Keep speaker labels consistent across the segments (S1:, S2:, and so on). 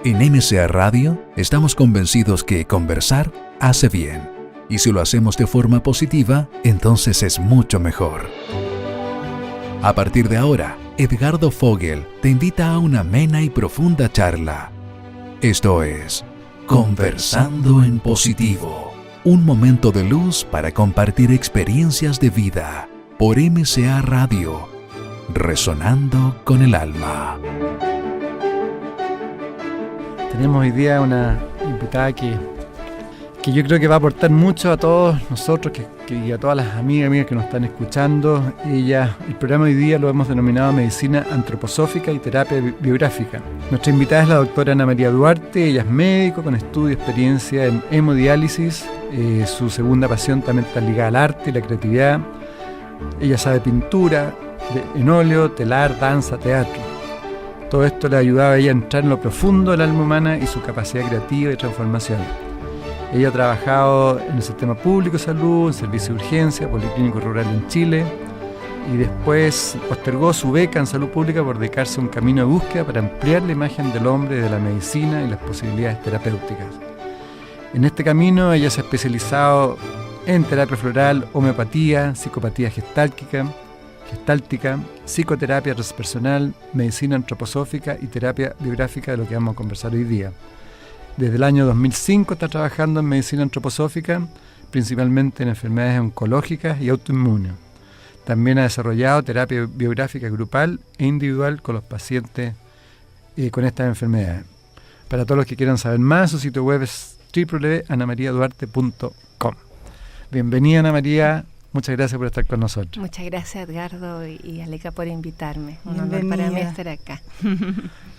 S1: En MCA Radio estamos convencidos que conversar hace bien. Y si lo hacemos de forma positiva, entonces es mucho mejor. A partir de ahora, Edgardo Fogel te invita a una amena y profunda charla. Esto es Conversando en Positivo. Un momento de luz para compartir experiencias de vida. Por MCA Radio. Resonando con el alma.
S2: Tenemos hoy día una invitada que yo creo que va a aportar mucho a todos nosotros y a todas las amigas que nos están escuchando. El programa hoy día lo hemos denominado Medicina Antroposófica y Terapia Biográfica. Nuestra invitada es la doctora Ana María Duarte. Ella es médico con estudio y experiencia en hemodiálisis. Su segunda pasión también está ligada al arte y la creatividad. Ella sabe pintura, en óleo, telar, danza, teatro. Todo esto le ayudaba a ella a entrar en lo profundo del alma humana y su capacidad creativa y transformación. Ella ha trabajado en el sistema público de salud, en servicio de urgencia, policlínico rural en Chile, y después postergó su beca en salud pública por dedicarse a un camino de búsqueda para ampliar la imagen del hombre de la medicina y las posibilidades terapéuticas. En este camino ella se ha especializado en terapia floral, homeopatía, psicopatía gestáltica, psicoterapia transpersonal, medicina antroposófica y terapia biográfica, de lo que vamos a conversar hoy día. Desde el año 2005 está trabajando en medicina antroposófica, principalmente en enfermedades oncológicas y autoinmunes. También ha desarrollado terapia biográfica grupal e individual con los pacientes con estas enfermedades. Para todos los que quieran saber más, su sitio web es www.anamariaduarte.com. Bienvenida, Ana María. Muchas gracias por estar con nosotros.
S3: Muchas gracias, Edgardo y Aleca, por invitarme. Un honor para mí estar acá.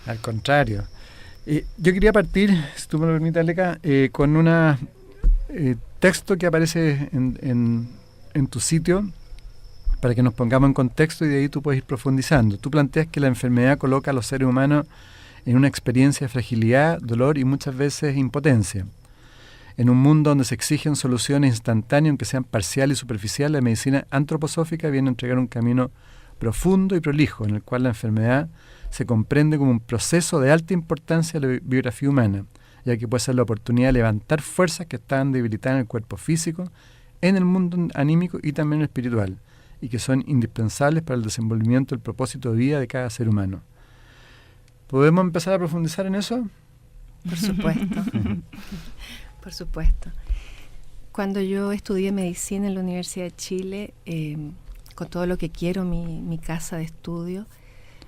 S2: Al contrario. Yo quería partir, si tú me lo permites, Aleca, con un texto que aparece en tu sitio, para que nos pongamos en contexto y de ahí tú puedes ir profundizando. Tú planteas que la enfermedad coloca a los seres humanos en una experiencia de fragilidad, dolor y muchas veces impotencia. En un mundo donde se exigen soluciones instantáneas, aunque sean parciales y superficiales, la medicina antroposófica viene a entregar un camino profundo y prolijo, en el cual la enfermedad se comprende como un proceso de alta importancia en la biografía humana, ya que puede ser la oportunidad de levantar fuerzas que están debilitadas en el cuerpo físico, en el mundo anímico y también en el espiritual, y que son indispensables para el desenvolvimiento del propósito de vida de cada ser humano. ¿Podemos empezar a profundizar en eso?
S3: Por supuesto. Por supuesto. Cuando yo estudié medicina en la Universidad de Chile, con todo lo que quiero, mi casa de estudio,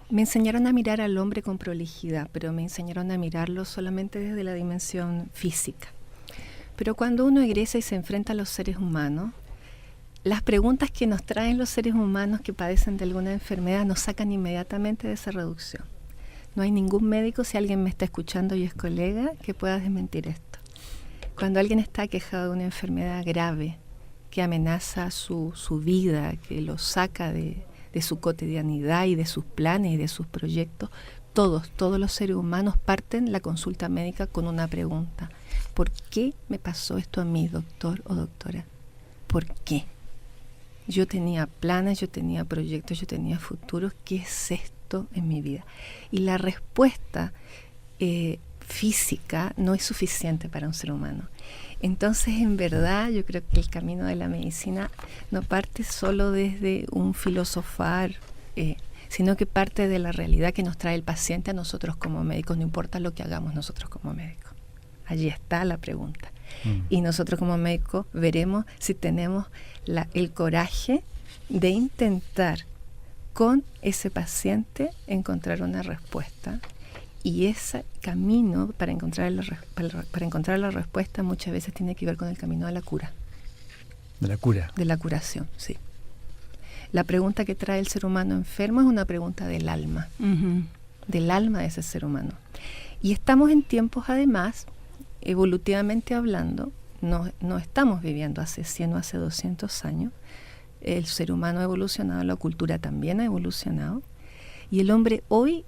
S3: me enseñaron a mirar al hombre con prolijidad, pero me enseñaron a mirarlo solamente desde la dimensión física. Pero cuando uno egresa y se enfrenta a los seres humanos, las preguntas que nos traen los seres humanos que padecen de alguna enfermedad nos sacan inmediatamente de esa reducción. No hay ningún médico, si alguien me está escuchando y es colega, que pueda desmentir esto. Cuando alguien está aquejado de una enfermedad grave que amenaza su vida, que lo saca de su cotidianidad y de sus planes y de sus proyectos, todos los seres humanos parten la consulta médica con una pregunta. ¿Por qué me pasó esto a mí, doctor o doctora? ¿Por qué? Yo tenía planes, yo tenía proyectos, yo tenía futuros. ¿Qué es esto en mi vida? Y la respuesta física no es suficiente para un ser humano. Entonces, en verdad, yo creo que el camino de la medicina no parte solo desde un filosofar, sino que parte de la realidad que nos trae el paciente a nosotros como médicos, no importa lo que hagamos nosotros como médicos. Allí está la pregunta. Y nosotros como médicos veremos si tenemos el coraje de intentar con ese paciente encontrar una respuesta. Y ese camino para encontrar la respuesta muchas veces tiene que ver con el camino de la cura.
S2: ¿De la cura? De
S3: la curación, sí. La pregunta que trae el ser humano enfermo es una pregunta del alma, del alma de ese ser humano. Y estamos en tiempos, además, evolutivamente hablando, no estamos viviendo hace 100 o hace 200 años. El ser humano ha evolucionado, la cultura también ha evolucionado. Y el hombre hoy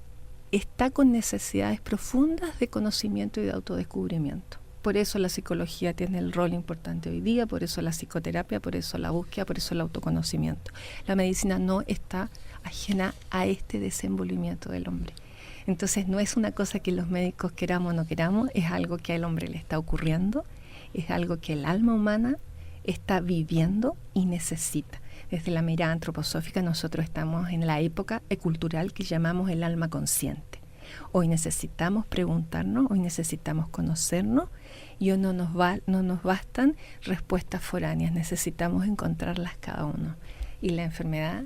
S3: está con necesidades profundas de conocimiento y de autodescubrimiento. Por eso la psicología tiene el rol importante hoy día, por eso la psicoterapia, por eso la búsqueda, por eso el autoconocimiento. La medicina no está ajena a este desenvolvimiento del hombre. Entonces no es una cosa que los médicos queramos o no queramos, es algo que al hombre le está ocurriendo, es algo que el alma humana está viviendo y necesita. Desde la mirada antroposófica nosotros estamos en la época cultural que llamamos el alma consciente. Hoy necesitamos preguntarnos, hoy necesitamos conocernos y hoy no nos bastan respuestas foráneas, necesitamos encontrarlas cada uno. Y la enfermedad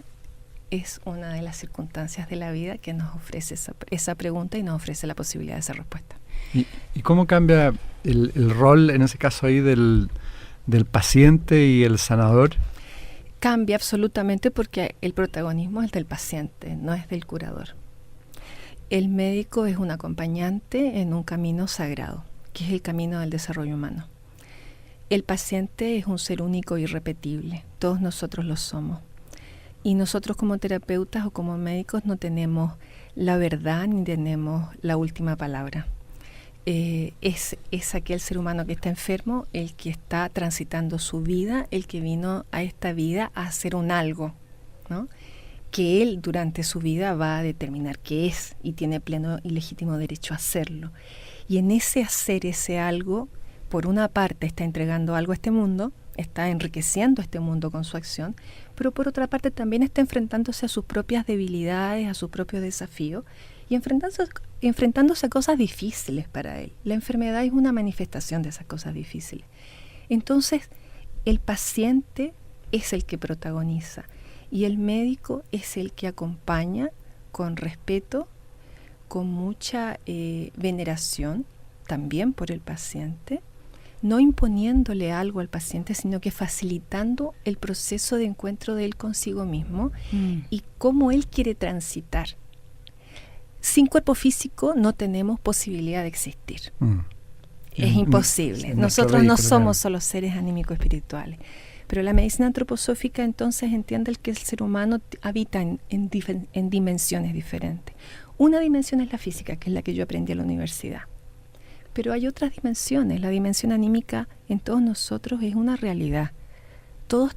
S3: es una de las circunstancias de la vida que nos ofrece esa pregunta y nos ofrece la posibilidad de esa respuesta.
S2: ¿Y cómo cambia el rol, en ese caso ahí, del paciente y el sanador?
S3: Cambia absolutamente porque el protagonismo es del paciente, no es del curador. El médico es un acompañante en un camino sagrado, que es el camino del desarrollo humano. El paciente es un ser único e irrepetible, todos nosotros lo somos. Y nosotros como terapeutas o como médicos no tenemos la verdad ni tenemos la última palabra. Es aquel ser humano que está enfermo, el que está transitando su vida, el que vino a esta vida a hacer un algo, ¿no? Que él durante su vida va a determinar qué es y tiene pleno y legítimo derecho a hacerlo. Y en ese hacer ese algo, por una parte está entregando algo a este mundo, está enriqueciendo este mundo con su acción, pero por otra parte también está enfrentándose a sus propias debilidades, a sus propios desafíos y enfrentándose a cosas difíciles para él. La enfermedad es una manifestación de esas cosas difíciles. Entonces, el paciente es el que protagoniza y el médico es el que acompaña con respeto, con mucha veneración también por el paciente, no imponiéndole algo al paciente, sino que facilitando el proceso de encuentro de él consigo mismo y cómo él quiere transitar. Sin cuerpo físico no tenemos posibilidad de existir. Es imposible. Nosotros no somos solo seres anímico-espirituales. Pero la medicina antroposófica entonces entiende que el ser humano habita en dimensiones diferentes. Una dimensión es la física, que es la que yo aprendí en la universidad. Pero hay otras dimensiones. La dimensión anímica en todos nosotros es una realidad. Todos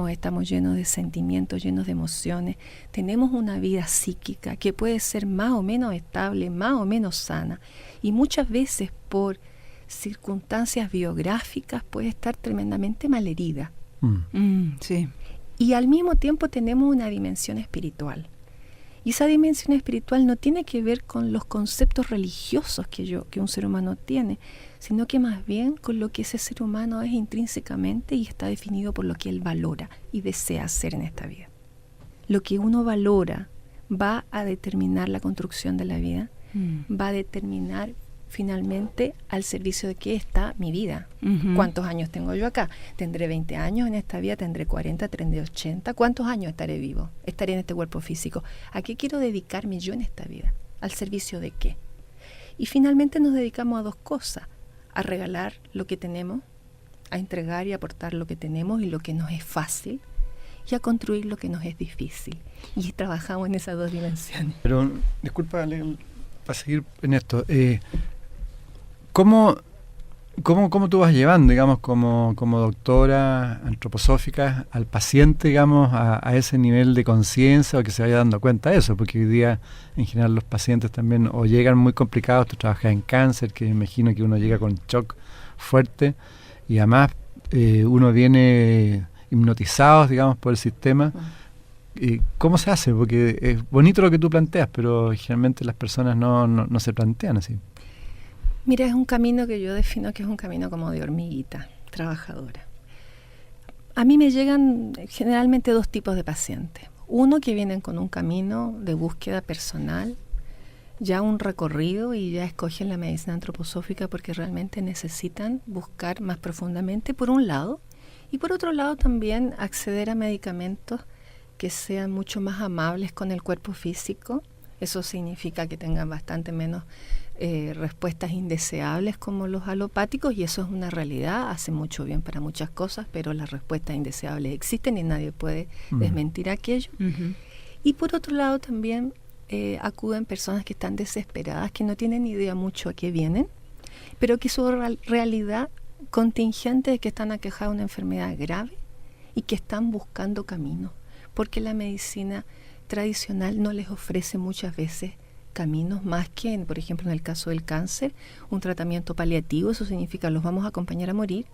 S3: estamos llenos de sentimientos, llenos de emociones. Tenemos una vida psíquica que puede ser más o menos estable, más o menos sana. Y muchas veces por circunstancias biográficas puede estar tremendamente malherida.
S4: Sí.
S3: Y al mismo tiempo tenemos una dimensión espiritual. Y esa dimensión espiritual no tiene que ver con los conceptos religiosos que un ser humano tiene, sino que más bien con lo que ese ser humano es intrínsecamente y está definido por lo que él valora y desea hacer en esta vida. Lo que uno valora va a determinar la construcción de la vida, va a determinar finalmente al servicio de qué está mi vida. ¿Cuántos años tengo yo acá? ¿Tendré 20 años en esta vida? ¿Tendré 40? ¿Tendré 80? ¿Cuántos años estaré vivo? ¿Estaré en este cuerpo físico? ¿A qué quiero dedicarme yo en esta vida? ¿Al servicio de qué? Y finalmente nos dedicamos a dos cosas: a regalar lo que tenemos, a entregar y aportar lo que tenemos y lo que nos es fácil, y a construir lo que nos es difícil. Y trabajamos en esas dos dimensiones.
S2: Pero, disculpa, para seguir en esto, ¿Cómo tú vas llevando, digamos, como doctora antroposófica al paciente, digamos, a ese nivel de conciencia o que se vaya dando cuenta de eso? Porque hoy día, en general, los pacientes también o llegan muy complicados. Tú trabajas en cáncer, que me imagino que uno llega con shock fuerte y además uno viene hipnotizado, digamos, por el sistema. ¿Cómo se hace? Porque es bonito lo que tú planteas, pero generalmente las personas no se plantean así.
S3: Mira, es un camino que yo defino que es un camino como de hormiguita, trabajadora. A mí me llegan generalmente dos tipos de pacientes. Uno que vienen con un camino de búsqueda personal, ya un recorrido y ya escogen la medicina antroposófica porque realmente necesitan buscar más profundamente, por un lado, y por otro lado también acceder a medicamentos que sean mucho más amables con el cuerpo físico. Eso significa que tengan bastante menos respuestas indeseables como los alopáticos, y eso es una realidad, hace mucho bien para muchas cosas, pero las respuestas indeseables existen y nadie puede desmentir aquello. Y por otro lado también acuden personas que están desesperadas, que no tienen idea mucho a qué vienen, pero que su realidad contingente es que están aquejados de una enfermedad grave y que están buscando caminos, porque la medicina tradicional no les ofrece muchas veces caminos más que, por ejemplo, en el caso del cáncer, un tratamiento paliativo, eso significa los vamos a acompañar a morir,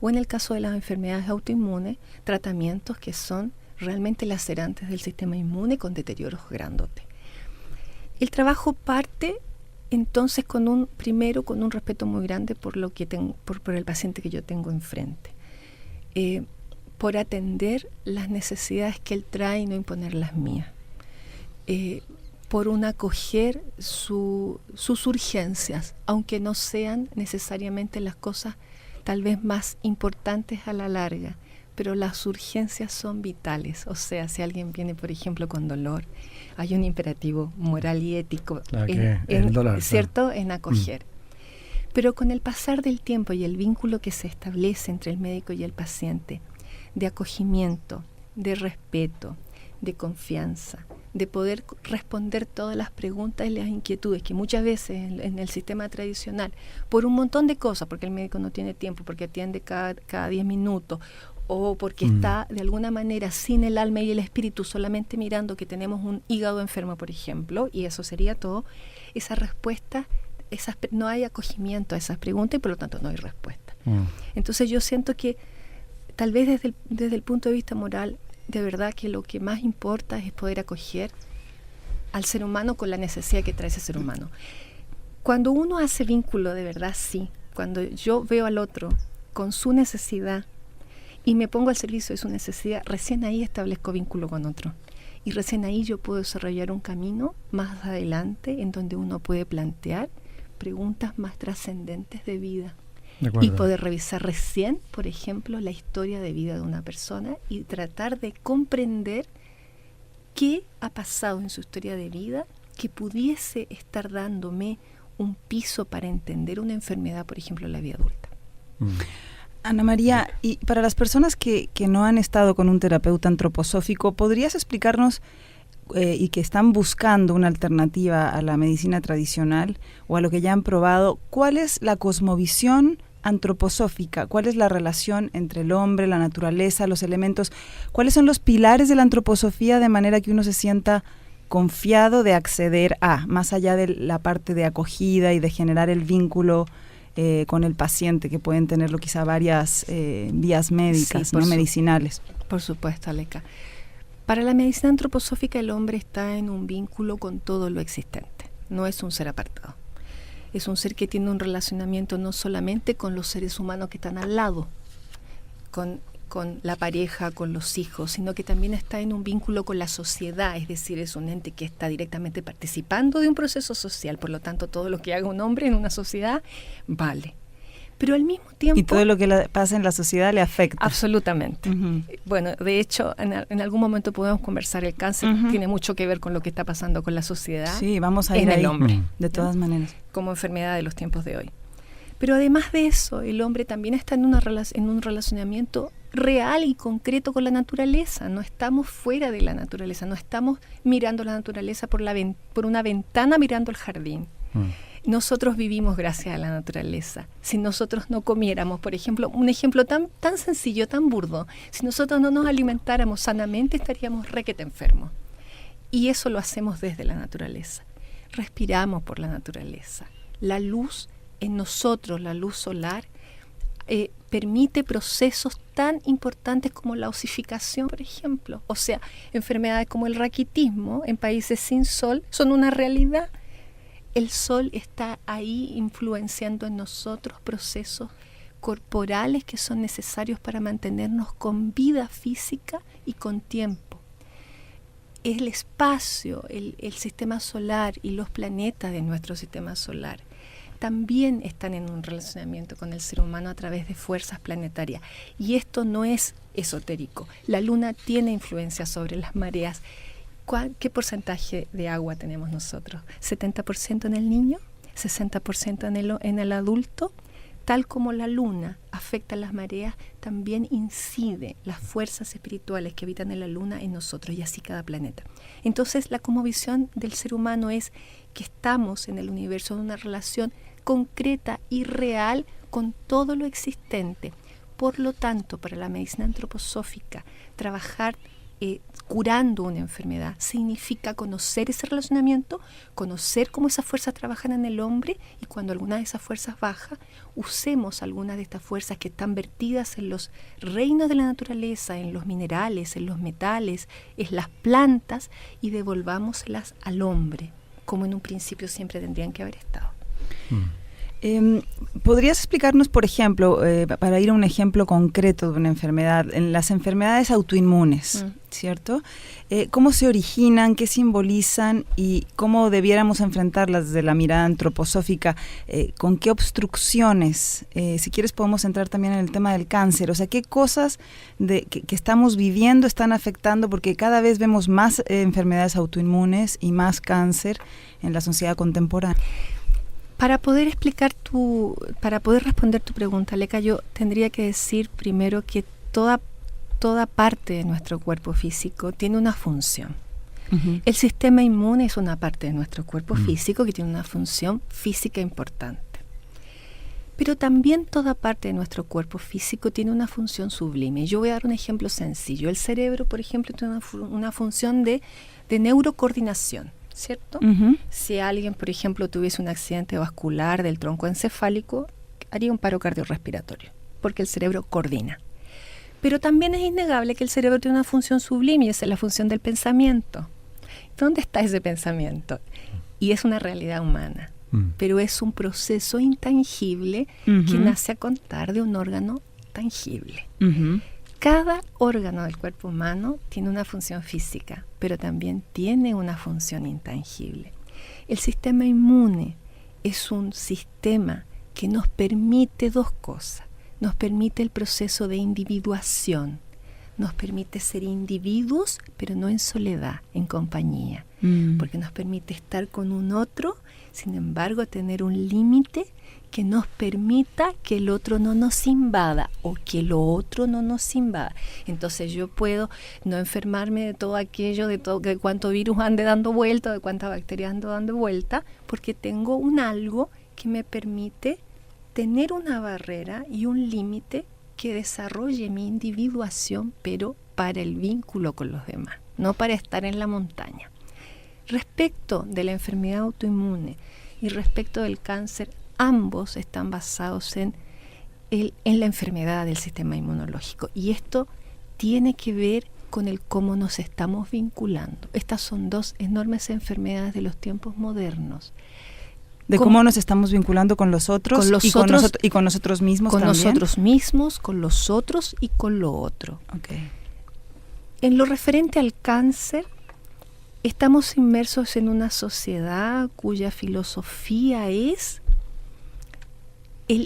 S3: o en el caso de las enfermedades autoinmunes, tratamientos que son realmente lacerantes del sistema inmune con deterioros grandotes. El trabajo parte entonces primero con un respeto muy grande por lo que por el paciente que yo tengo enfrente, por atender las necesidades que él trae y no imponer las mías, por acoger sus urgencias, aunque no sean necesariamente las cosas tal vez más importantes a la larga, pero las urgencias son vitales. O sea, si alguien viene, por ejemplo, con dolor, hay un imperativo moral y ético,
S2: el dolor,
S3: ¿cierto?, en acoger. Pero con el pasar del tiempo y el vínculo que se establece entre el médico y el paciente, de acogimiento, de respeto, de confianza, de poder responder todas las preguntas y las inquietudes que muchas veces en el sistema tradicional, por un montón de cosas, porque el médico no tiene tiempo, porque atiende cada 10 minutos, o porque está de alguna manera sin el alma y el espíritu, solamente mirando que tenemos un hígado enfermo, por ejemplo, y eso sería todo, esa respuesta, no hay acogimiento a esas preguntas y por lo tanto no hay respuesta. Entonces yo siento que tal vez desde el punto de vista moral, de verdad que lo que más importa es poder acoger al ser humano con la necesidad que trae ese ser humano. Cuando uno hace vínculo de verdad, sí, cuando yo veo al otro con su necesidad y me pongo al servicio de su necesidad, recién ahí establezco vínculo con otro. Y recién ahí yo puedo desarrollar un camino más adelante en donde uno puede plantear preguntas más trascendentes de vida. Y poder revisar recién, por ejemplo, la historia de vida de una persona y tratar de comprender qué ha pasado en su historia de vida que pudiese estar dándome un piso para entender una enfermedad, por ejemplo, en la vida adulta.
S4: Ana María, y para las personas que no han estado con un terapeuta antroposófico, ¿podrías explicarnos y que están buscando una alternativa a la medicina tradicional o a lo que ya han probado, cuál es la cosmovisión antroposófica? ¿Cuál es la relación entre el hombre, la naturaleza, los elementos? ¿Cuáles son los pilares de la antroposofía de manera que uno se sienta confiado de acceder más allá de la parte de acogida y de generar el vínculo con el paciente, que pueden tenerlo quizá varias vías médicas, sí, medicinales?
S3: Por supuesto, Aleca. Para la medicina antroposófica el hombre está en un vínculo con todo lo existente, no es un ser apartado. Es un ser que tiene un relacionamiento no solamente con los seres humanos que están al lado, con la pareja, con los hijos, sino que también está en un vínculo con la sociedad, es decir, es un ente que está directamente participando de un proceso social, por lo tanto todo lo que haga un hombre en una sociedad vale. Pero al mismo tiempo...
S4: Y todo lo que pasa en la sociedad le afecta.
S3: Absolutamente. Uh-huh. Bueno, de hecho, en algún momento podemos conversar. El cáncer tiene mucho que ver con lo que está pasando con la sociedad.
S4: Sí, vamos a ir
S3: en
S4: ahí,
S3: el hombre.
S4: De todas maneras.
S3: Como enfermedad de los tiempos de hoy. Pero además de eso, el hombre también está en un relacionamiento real y concreto con la naturaleza. No estamos fuera de la naturaleza, no estamos mirando la naturaleza por una ventana mirando el jardín. Nosotros vivimos gracias a la naturaleza. Si nosotros no comiéramos, por ejemplo, un ejemplo tan sencillo, tan burdo, si nosotros no nos alimentáramos sanamente, estaríamos requete enfermos. Y eso lo hacemos desde la naturaleza. Respiramos por la naturaleza. La luz en nosotros, la luz solar, permite procesos tan importantes como la osificación, por ejemplo. O sea, enfermedades como el raquitismo en países sin sol son una realidad. El sol está ahí influenciando en nosotros procesos corporales que son necesarios para mantenernos con vida física y con tiempo. El espacio, el sistema solar y los planetas de nuestro sistema solar también están en un relacionamiento con el ser humano a través de fuerzas planetarias. Y esto no es esotérico. La luna tiene influencia sobre las mareas. ¿Qué porcentaje de agua tenemos nosotros? ¿70% en el niño? ¿60% en el adulto? Tal como la luna afecta las mareas, también incide las fuerzas espirituales que habitan en la luna en nosotros, y así cada planeta. Entonces, la cosmovisión del ser humano es que estamos en el universo en una relación concreta y real con todo lo existente. Por lo tanto, para la medicina antroposófica, trabajar curando una enfermedad. Significa conocer ese relacionamiento, conocer cómo esas fuerzas trabajan en el hombre, y cuando alguna de esas fuerzas baja, usemos algunas de estas fuerzas que están vertidas en los reinos de la naturaleza, en los minerales, en los metales, en las plantas, y devolvámoslas al hombre, como en un principio siempre tendrían que haber estado.
S4: ¿Podrías explicarnos, por ejemplo, para ir a un ejemplo concreto de una enfermedad, en las enfermedades autoinmunes, ¿cierto? ¿Cómo se originan, qué simbolizan y cómo debiéramos enfrentarlas desde la mirada antroposófica? ¿Con qué obstrucciones? Si quieres podemos entrar también en el tema del cáncer. O sea, ¿qué cosas que estamos viviendo están afectando? Porque cada vez vemos más enfermedades autoinmunes y más cáncer en la sociedad contemporánea.
S3: Para poder responder tu pregunta, Leca, yo tendría que decir primero que toda parte de nuestro cuerpo físico tiene una función. Uh-huh. El sistema inmune es una parte de nuestro cuerpo físico que tiene una función física importante. Pero también toda parte de nuestro cuerpo físico tiene una función sublime. Yo voy a dar un ejemplo sencillo. El cerebro, por ejemplo, tiene una función de neurocoordinación, ¿cierto? Uh-huh. Si alguien, por ejemplo, tuviese un accidente vascular del tronco encefálico, haría un paro cardiorrespiratorio, porque el cerebro coordina. Pero también es innegable que el cerebro tiene una función sublime, y esa es la función del pensamiento. ¿Dónde está ese pensamiento? Y es una realidad humana, pero es un proceso intangible que nace a contar de un órgano tangible. Uh-huh. Cada órgano del cuerpo humano tiene una función física, pero también tiene una función intangible. El sistema inmune es un sistema que nos permite dos cosas. Nos permite el proceso de individuación. Nos permite ser individuos, pero no en soledad, en compañía. Porque nos permite estar con un otro, sin embargo, tener un límite que nos permita que el otro no nos invada o que lo otro no nos invada. Entonces yo puedo no enfermarme de todo aquello, de cuánto virus ande dando vuelta, de cuántas bacterias ando dando vuelta, porque tengo un algo que me permite tener una barrera y un límite que desarrolle mi individuación, pero para el vínculo con los demás, no para estar en la montaña. Respecto de la enfermedad autoinmune y respecto del cáncer, ambos están basados en la enfermedad del sistema inmunológico, y esto tiene que ver con el cómo nos estamos vinculando. Estas son dos enormes enfermedades de los tiempos modernos.
S4: De cómo nos estamos vinculando con los otros, y con nosotros mismos
S3: con
S4: también.
S3: Con nosotros mismos, con los otros y con lo otro.
S4: Okay.
S3: En lo referente al cáncer, estamos inmersos en una sociedad cuya filosofía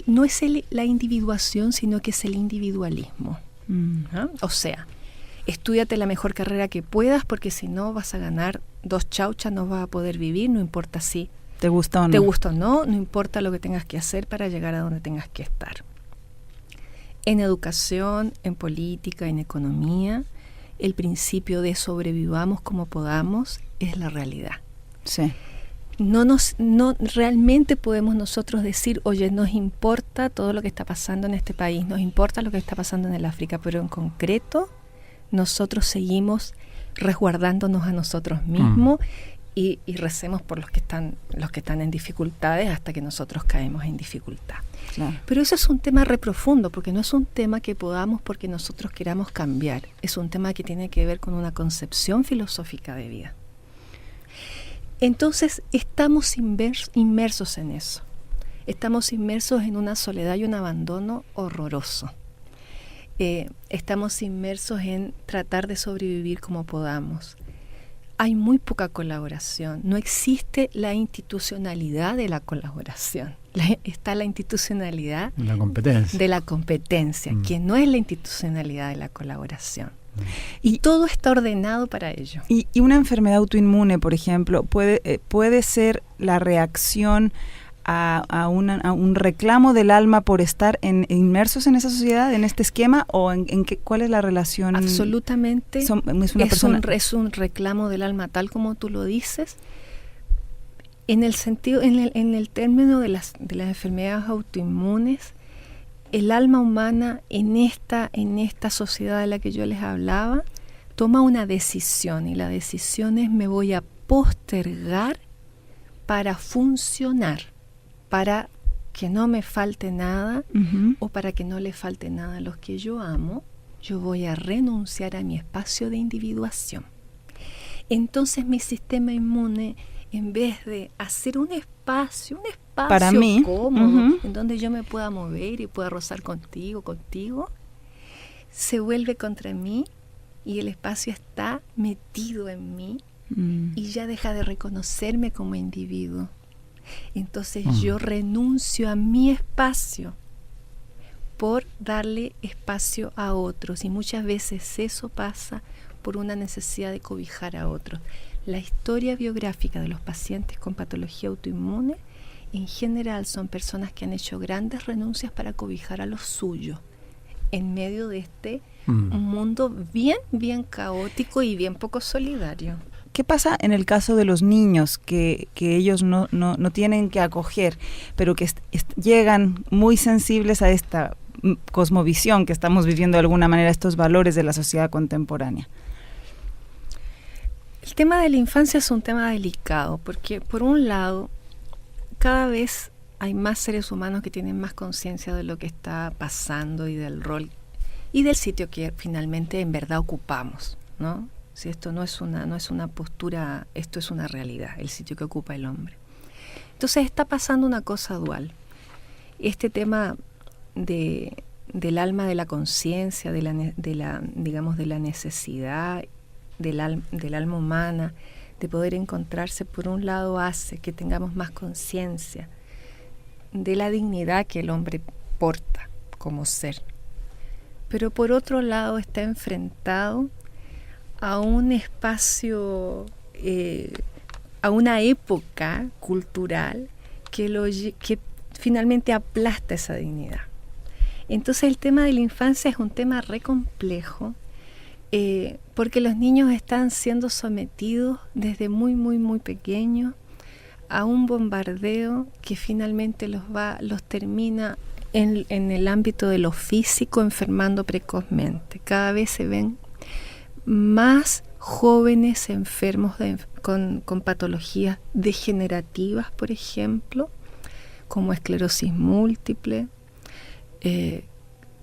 S3: no es la individuación, sino que es el individualismo. ¿Ah? O sea, estúdiate la mejor carrera que puedas, porque si no vas a ganar 2 chauchas, no vas a poder vivir, no importa si
S4: te gusta o
S3: no, no importa lo que tengas que hacer para llegar a donde tengas que estar. En educación, en política, en economía, el principio de sobrevivamos como podamos es la realidad.
S4: Sí.
S3: No realmente podemos nosotros decir, oye, nos importa todo lo que está pasando en este país, nos importa lo que está pasando en el África, pero en concreto nosotros seguimos resguardándonos a nosotros mismos y recemos por los que están en dificultades hasta que nosotros caemos en dificultad. Claro. Pero eso es un tema reprofundo, porque no es un tema que podamos porque nosotros queramos cambiar, es un tema que tiene que ver con una concepción filosófica de vida. Entonces estamos inmersos en eso, estamos inmersos en una soledad y un abandono horroroso. Estamos inmersos en tratar de sobrevivir como podamos. Hay muy poca colaboración, no existe la institucionalidad de la colaboración. Está la institucionalidad de la competencia, que no es la institucionalidad de la colaboración. Y todo está ordenado para ello.
S4: Y una enfermedad autoinmune, por ejemplo, puede ser la reacción a un reclamo del alma por estar inmersos en esa sociedad, en este esquema, o ¿cuál es la relación?
S3: Absolutamente. Es un reclamo del alma, tal como tú lo dices. En el sentido, en el término de las enfermedades autoinmunes, el alma humana en esta sociedad de la que yo les hablaba, toma una decisión, y la decisión es: me voy a postergar para funcionar, para que no me falte nada, o para que no le falte nada a los que yo amo. Yo voy a renunciar a mi espacio de individuación. Entonces mi sistema inmune, en vez de hacer un espacio
S4: para mí,
S3: cómodo, en donde yo me pueda mover y pueda rozar contigo, se vuelve contra mí, y el espacio está metido en mí, y ya deja de reconocerme como individuo. Entonces yo renuncio a mi espacio por darle espacio a otros, y muchas veces eso pasa por una necesidad de cobijar a otros. La historia biográfica de los pacientes con patología autoinmune en general son personas que han hecho grandes renuncias para cobijar a los suyos en medio de este mundo bien caótico y bien poco solidario.
S4: ¿Qué pasa en el caso de los niños que ellos no tienen que acoger, pero que llegan muy sensibles a esta cosmovisión que estamos viviendo de alguna manera, estos valores de la sociedad contemporánea?
S3: El tema de la infancia es un tema delicado, porque por un lado, cada vez hay más seres humanos que tienen más conciencia de lo que está pasando y del rol y del sitio que finalmente en verdad ocupamos, ¿no? Si esto no es una postura, esto es una realidad, el sitio que ocupa el hombre. Entonces está pasando una cosa dual. Este tema del alma de la conciencia, de la necesidad del alma humana, de poder encontrarse, por un lado hace que tengamos más conciencia de la dignidad que el hombre porta como ser. Pero por otro lado está enfrentado a un espacio, a una época cultural que finalmente aplasta esa dignidad. Entonces el tema de la infancia es un tema re complejo, porque los niños están siendo sometidos desde muy pequeños a un bombardeo que finalmente los termina en el ámbito de lo físico, enfermando precozmente. Cada vez se ven más jóvenes enfermos con patologías degenerativas, por ejemplo, como esclerosis múltiple,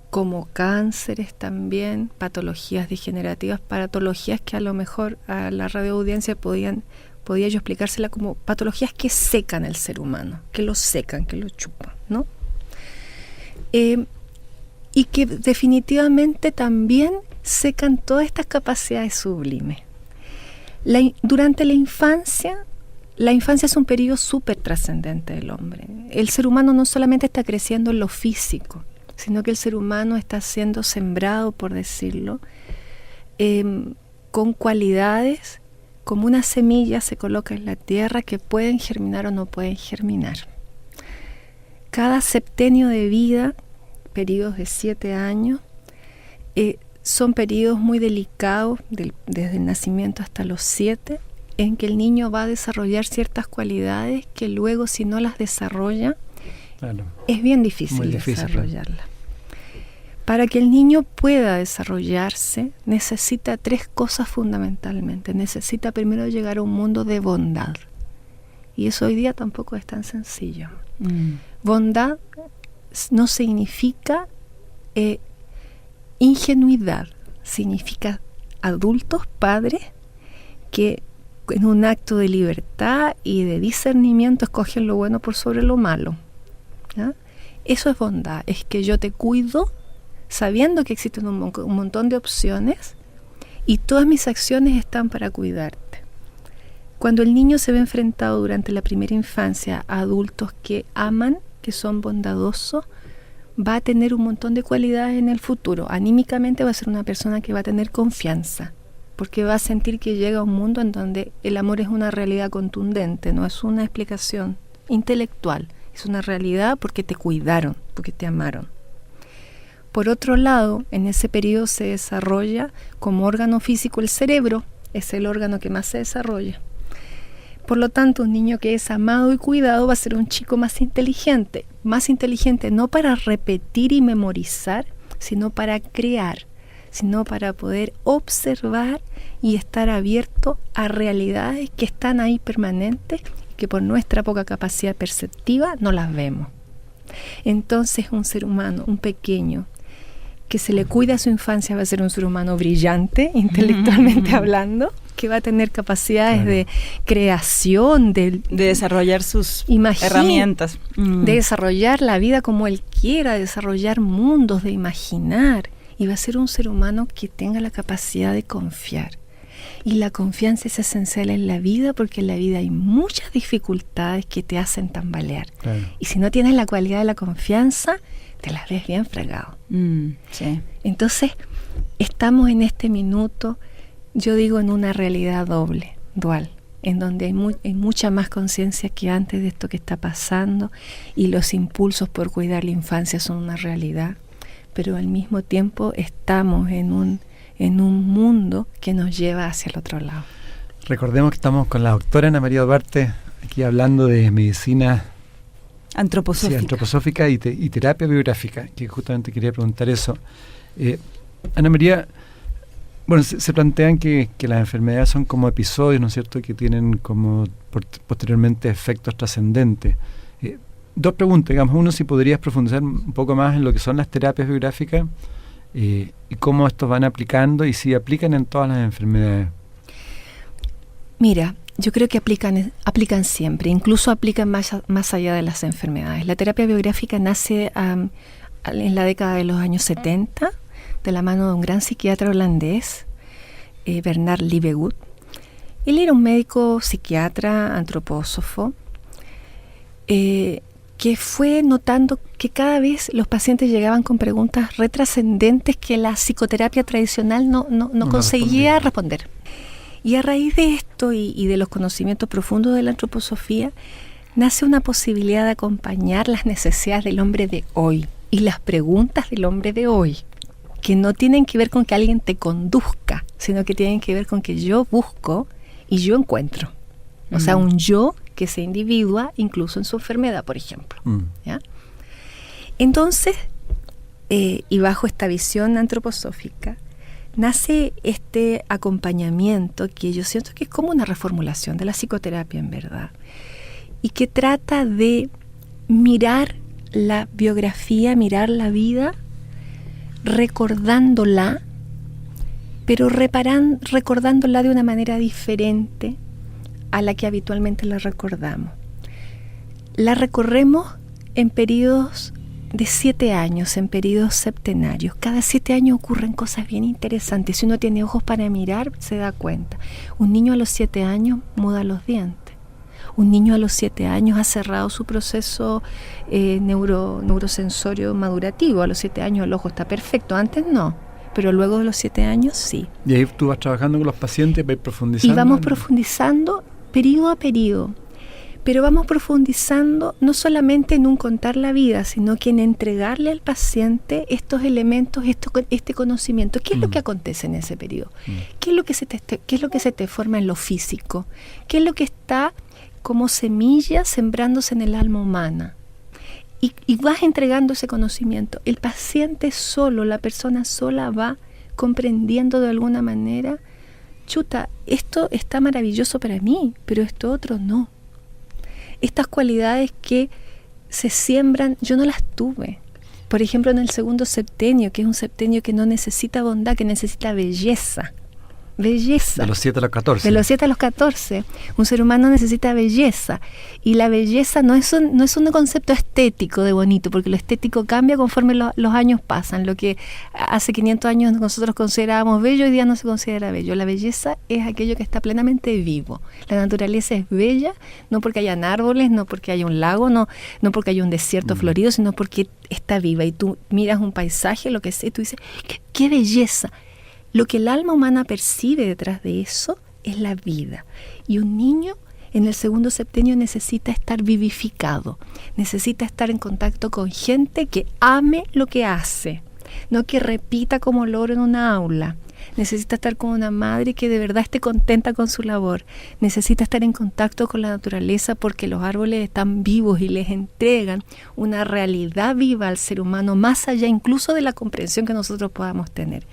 S3: como cánceres también, patologías degenerativas, patologías que a lo mejor a la radioaudiencia podía yo explicársela como patologías que secan al ser humano, que lo secan, que lo chupan, ¿no? Y que definitivamente también secan todas estas capacidades sublimes. Durante la infancia es un periodo súper trascendente del hombre. El ser humano no solamente está creciendo en lo físico, sino que el ser humano está siendo sembrado, por decirlo, con cualidades, como una semilla se coloca en la tierra que pueden germinar o no pueden germinar. Cada septenio de vida, periodos de 7 años, son periodos muy delicados, desde el nacimiento hasta los 7, en que el niño va a desarrollar ciertas cualidades que luego, si no las desarrolla, claro, es bien difícil desarrollarlas. Para que el niño pueda desarrollarse, necesita 3 cosas fundamentalmente. Necesita primero llegar a un mundo de bondad. Y eso hoy día tampoco es tan sencillo. Bondad no significa ingenuidad, significa adultos, padres, que en un acto de libertad y de discernimiento escogen lo bueno por sobre lo malo, ¿ya? Eso es bondad, es que yo te cuido sabiendo que existen un montón de opciones y todas mis acciones están para cuidarte. Cuando el niño se ve enfrentado durante la primera infancia a adultos que aman, que son bondadosos, va a tener un montón de cualidades en el futuro. Anímicamente va a ser una persona que va a tener confianza, porque va a sentir que llega a un mundo en donde el amor es una realidad contundente, no es una explicación intelectual, es una realidad porque te cuidaron, porque te amaron. Por otro lado, en ese periodo se desarrolla como órgano físico el cerebro, es el órgano que más se desarrolla. Por lo tanto, un niño que es amado y cuidado va a ser un chico más inteligente no para repetir y memorizar, sino para crear, sino para poder observar y estar abierto a realidades que están ahí permanentes, que por nuestra poca capacidad perceptiva no las vemos. Entonces un ser humano, un pequeño, que se le cuida su infancia, va a ser un ser humano brillante, intelectualmente hablando, que va a tener capacidades de creación, de
S4: desarrollar sus herramientas.
S3: De desarrollar la vida como él quiera, de desarrollar mundos, de imaginar. Y va a ser un ser humano que tenga la capacidad de confiar. Y la confianza es esencial en la vida, porque en la vida hay muchas dificultades que te hacen tambalear. Claro. Y si no tienes la cualidad de la confianza, te las ves bien fregado.
S4: Sí.
S3: Entonces, estamos en este minuto, yo digo, en una realidad dual, en donde hay mucha más conciencia que antes de esto que está pasando, y los impulsos por cuidar la infancia son una realidad, pero al mismo tiempo estamos en un mundo que nos lleva hacia el otro lado.
S2: Recordemos que estamos con la doctora Ana María Duarte, aquí hablando de medicina antroposófica y terapia biográfica, que justamente quería preguntar eso. Ana María, bueno, se plantean que las enfermedades son como episodios, ¿no es cierto?, que tienen como posteriormente efectos trascendentes. Dos preguntas, digamos. Uno, si podrías profundizar un poco más en lo que son las terapias biográficas y cómo estos van aplicando y si aplican en todas las enfermedades.
S3: Mira, yo creo que aplican siempre, incluso aplican más allá de las enfermedades. La terapia biográfica nace en la década de los años 70, de la mano de un gran psiquiatra holandés, Bernard Liebegut. Él era un médico psiquiatra, antropósofo, que fue notando que cada vez los pacientes llegaban con preguntas retrascendentes que la psicoterapia tradicional no conseguía responder. Y a raíz de esto y de los conocimientos profundos de la antroposofía, nace una posibilidad de acompañar las necesidades del hombre de hoy y las preguntas del hombre de hoy, que no tienen que ver con que alguien te conduzca, sino que tienen que ver con que yo busco y yo encuentro. O sea, un yo que se individúa incluso en su enfermedad, por ejemplo. ¿Ya? Entonces, y bajo esta visión antroposófica, nace este acompañamiento que yo siento que es como una reformulación de la psicoterapia, en verdad, y que trata de mirar la biografía, mirar la vida, recordándola, pero recordándola de una manera diferente a la que habitualmente la recordamos. La recorremos en periodos de 7 años, en periodos septenarios. Cada 7 años ocurren cosas bien interesantes. Si uno tiene ojos para mirar, se da cuenta. Un niño a los 7 años muda los dientes. Un niño a los 7 años ha cerrado su proceso neurosensorio madurativo. A los 7 años el ojo está perfecto, antes no, pero luego de los 7 años sí.
S2: Y ahí tú vas trabajando con los pacientes, vas profundizando.
S3: Y vamos profundizando periodo a periodo, pero vamos profundizando no solamente en un contar la vida, sino que en entregarle al paciente estos elementos, este conocimiento. ¿Qué es lo que acontece en ese periodo? ¿Qué es lo que se te forma en lo físico? ¿Qué es lo que está como semilla sembrándose en el alma humana? Y vas entregando ese conocimiento. El paciente solo, la persona sola va comprendiendo de alguna manera, chuta, esto está maravilloso para mí, pero esto otro no. Estas cualidades que se siembran, yo no las tuve. Por ejemplo, en el segundo septenio, que es un septenio que no necesita bondad, que necesita belleza. Belleza.
S2: De los 7 a los 14.
S3: De los 7 a los 14. Un ser humano necesita belleza. Y la belleza no es un concepto estético de bonito, porque lo estético cambia conforme los años pasan. Lo que hace 500 años nosotros considerábamos bello, hoy día no se considera bello. La belleza es aquello que está plenamente vivo. La naturaleza es bella, no porque hayan árboles, no porque haya un lago, no porque haya un desierto florido, sino porque está viva. Y tú miras un paisaje, lo que sea, y tú dices, ¡qué belleza! Lo que el alma humana percibe detrás de eso es la vida. Y un niño en el segundo septenio necesita estar vivificado, necesita estar en contacto con gente que ame lo que hace, no que repita como loro en una aula. Necesita estar con una madre que de verdad esté contenta con su labor. Necesita estar en contacto con la naturaleza porque los árboles están vivos y les entregan una realidad viva al ser humano, más allá incluso de la comprensión que nosotros podamos tener.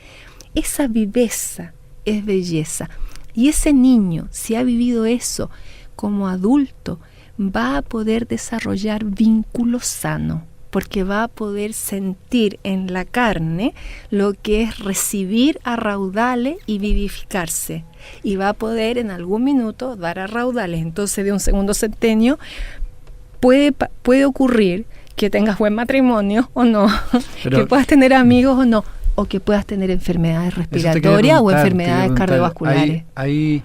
S3: esa viveza es belleza. Y ese niño, si ha vivido eso como adulto, va a poder desarrollar vínculos sanos, porque va a poder sentir en la carne lo que es recibir a raudales y vivificarse. Y va a poder en algún minuto dar a raudales. Entonces, de un segundo septenio puede ocurrir que tengas buen matrimonio o no, que puedas tener amigos o no, o que puedas tener enfermedades respiratorias o enfermedades cardiovasculares.
S2: Hay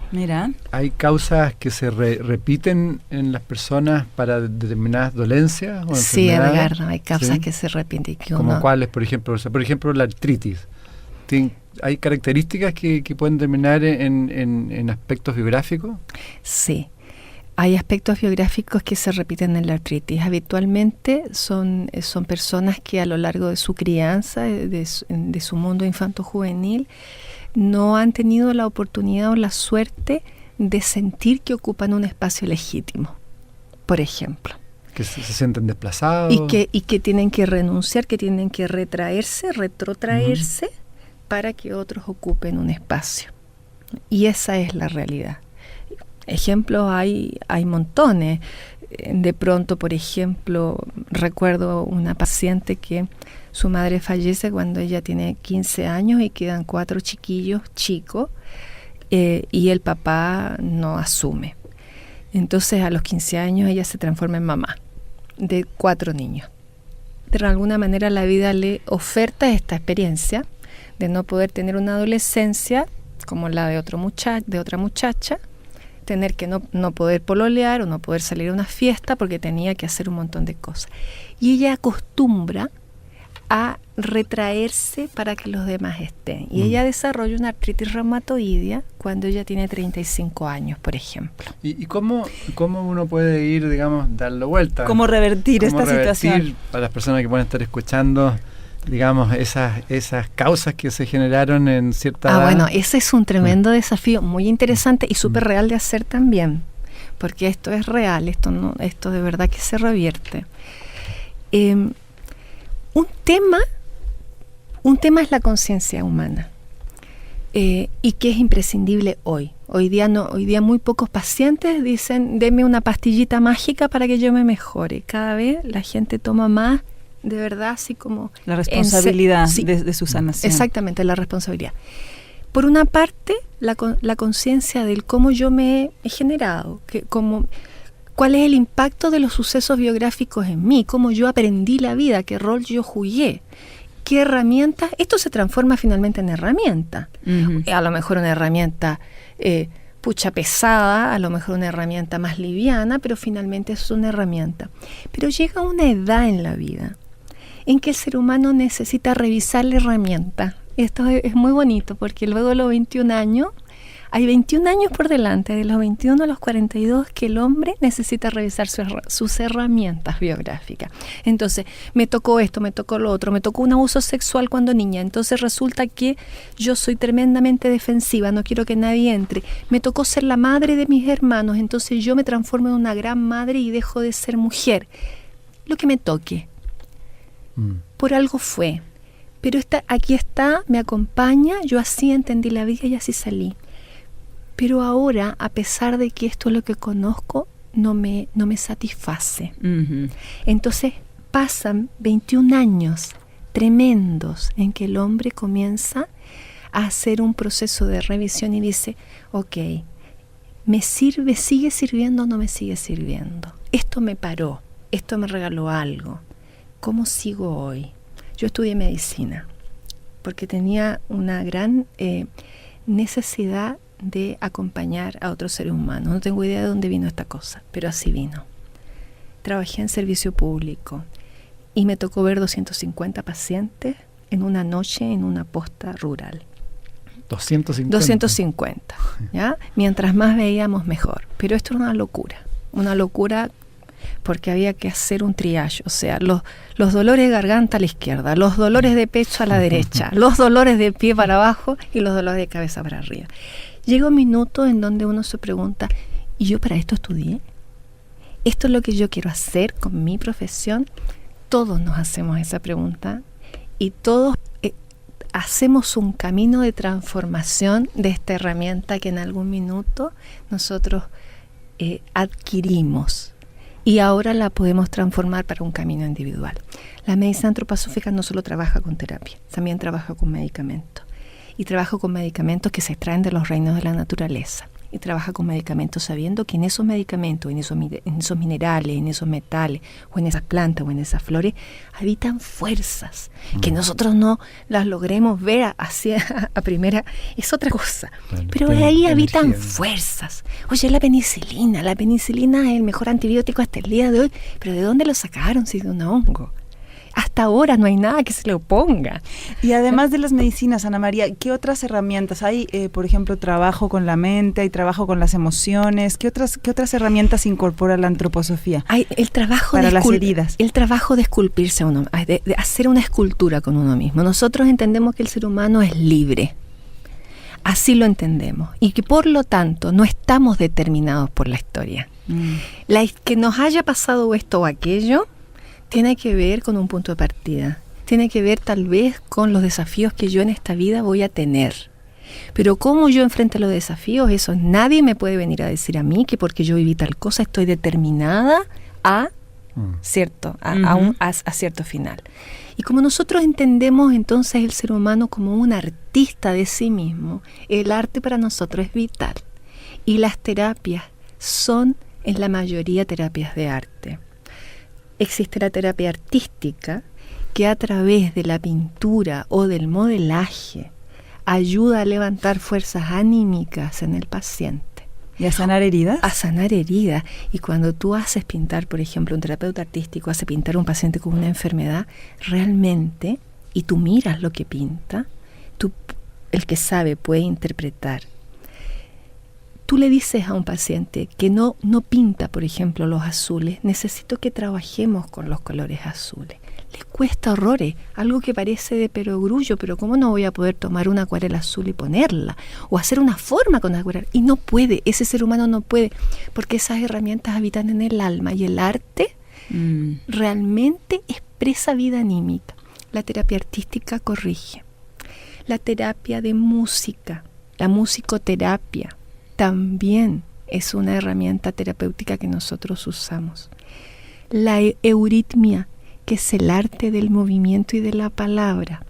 S2: causas que se repiten en las personas para determinadas dolencias o
S3: sí,
S2: enfermedades.
S3: Edgar, hay causas que se repiten.
S2: ¿Como cuáles, por ejemplo? O sea, por ejemplo, la artritis. ¿Hay características que pueden terminar en aspectos biográficos?
S3: Sí. Hay aspectos biográficos que se repiten en la artritis. Habitualmente son personas que a lo largo de su crianza, de su mundo infanto-juvenil, no han tenido la oportunidad o la suerte de sentir que ocupan un espacio legítimo, por ejemplo.
S2: Que se sienten desplazados.
S3: Y que tienen que renunciar, que tienen que retrotraerse para que otros ocupen un espacio. Y esa es la realidad. Ejemplos hay montones. De pronto, por ejemplo, recuerdo una paciente que su madre fallece cuando ella tiene 15 años y quedan 4 chiquillos chicos y el papá no asume. Entonces a los 15 años ella se transforma en mamá de 4 niños. De alguna manera la vida le oferta esta experiencia de no poder tener una adolescencia como la de otra muchacha, tener que no poder pololear o no poder salir a una fiesta porque tenía que hacer un montón de cosas. Y ella acostumbra a retraerse para que los demás estén. Y ella desarrolla una artritis reumatoidea cuando ella tiene 35 años, por ejemplo.
S2: ¿Y cómo uno puede ir, digamos, darle vuelta?
S4: ¿Cómo revertir esta situación?
S2: Para las personas que pueden estar escuchando, digamos, esas causas que se generaron en cierta edad.
S3: Bueno, ese es un tremendo desafío, muy interesante y súper real de hacer también, porque esto es real, esto de verdad que se revierte. Un tema es la conciencia humana y que es imprescindible hoy. Hoy día muy pocos pacientes dicen, deme una pastillita mágica para que yo me mejore. Cada vez la gente toma más, de verdad, así como
S4: la responsabilidad de su sanación.
S3: Exactamente, la responsabilidad. Por una parte, la conciencia del cómo yo me he generado, cuál es el impacto de los sucesos biográficos en mí, cómo yo aprendí la vida, qué rol yo jugué, qué herramientas. Esto se transforma finalmente en herramienta. A lo mejor una herramienta pesada, a lo mejor una herramienta más liviana, pero finalmente es una herramienta. Pero llega una edad en la vida en que el ser humano necesita revisar la herramienta. Esto es muy bonito porque luego de los 21 años, hay 21 años por delante, de los 21 a los 42, que el hombre necesita revisar sus herramientas biográficas. Entonces, me tocó esto, me tocó lo otro, me tocó un abuso sexual cuando niña, entonces resulta que yo soy tremendamente defensiva, no quiero que nadie entre. Me tocó ser la madre de mis hermanos, entonces yo me transformo en una gran madre y dejo de ser mujer. Lo que me toque. Por algo fue. Pero aquí está, me acompaña, yo así entendí la vida y así salí. Pero ahora, a pesar de que esto es lo que conozco, no me satisface. Entonces pasan 21 años tremendos en que el hombre comienza a hacer un proceso de revisión y dice, ok, ¿me sirve, sigue sirviendo o no me sigue sirviendo? Esto me paró, esto me regaló algo. ¿Cómo sigo hoy? Yo estudié medicina porque tenía una gran necesidad de acompañar a otros seres humanos. No tengo idea de dónde vino esta cosa, pero así vino. Trabajé en servicio público y me tocó ver 250 pacientes en una noche en una posta rural. 250, ¿ya? Mientras más veíamos, mejor. Pero esto era una locura porque había que hacer un triage, o sea, los dolores de garganta a la izquierda, los dolores de pecho a la derecha, los dolores de pie para abajo y los dolores de cabeza para arriba. Llega un minuto en donde uno se pregunta, ¿y yo para esto estudié? ¿Esto es lo que yo quiero hacer con mi profesión? Todos nos hacemos esa pregunta y todos hacemos un camino de transformación de esta herramienta que en algún minuto nosotros adquirimos y ahora la podemos transformar para un camino individual. La medicina antroposófica no solo trabaja con terapia, también trabaja con medicamentos. Y trabaja con medicamentos que se extraen de los reinos de la naturaleza. Y trabaja con medicamentos sabiendo que en esos medicamentos, en esos minerales, en esos metales, o en esas plantas, o en esas flores, habitan fuerzas que nosotros no las logremos ver a primera, es otra cosa. Pero ahí habitan fuerzas. Oye, la penicilina es el mejor antibiótico hasta el día de hoy, pero ¿de dónde lo sacaron si de un hongo? Hasta ahora no hay nada que se le oponga.
S4: Y además de las medicinas, Ana María, ¿qué otras herramientas hay? Por ejemplo, trabajo con la mente, hay trabajo con las emociones. ¿Qué otras herramientas incorpora la antroposofía?
S3: Hay el trabajo
S4: para las heridas.
S3: El trabajo de esculpirse a uno, de hacer una escultura con uno mismo. Nosotros entendemos que el ser humano es libre. Así lo entendemos. Y que por lo tanto no estamos determinados por la historia. Que nos haya pasado esto o aquello tiene que ver con un punto de partida, tiene que ver tal vez con los desafíos que yo en esta vida voy a tener. Pero cómo yo enfrento los desafíos, eso nadie me puede venir a decir a mí que porque yo viví tal cosa estoy determinada a cierto final. Y como nosotros entendemos entonces el ser humano como un artista de sí mismo, el arte para nosotros es vital. Y las terapias son en la mayoría terapias de arte. Existe la terapia artística que a través de la pintura o del modelaje ayuda a levantar fuerzas anímicas en el paciente.
S4: ¿Y a sanar heridas?
S3: A sanar heridas. Y cuando tú haces pintar, por ejemplo, un terapeuta artístico hace pintar a un paciente con una enfermedad, realmente, y tú miras lo que pinta, el que sabe puede interpretar. Tú le dices a un paciente que no pinta, por ejemplo, los azules, necesito que trabajemos con los colores azules. Les cuesta horrores, algo que parece de perogrullo, pero ¿cómo no voy a poder tomar una acuarela azul y ponerla? O hacer una forma con acuarela. Y no puede, ese ser humano no puede, porque esas herramientas habitan en el alma y el arte realmente expresa vida anímica. La terapia artística corrige. La terapia de música, la musicoterapia, también es una herramienta terapéutica que nosotros usamos. La euritmia, que es el arte del movimiento y de la palabra.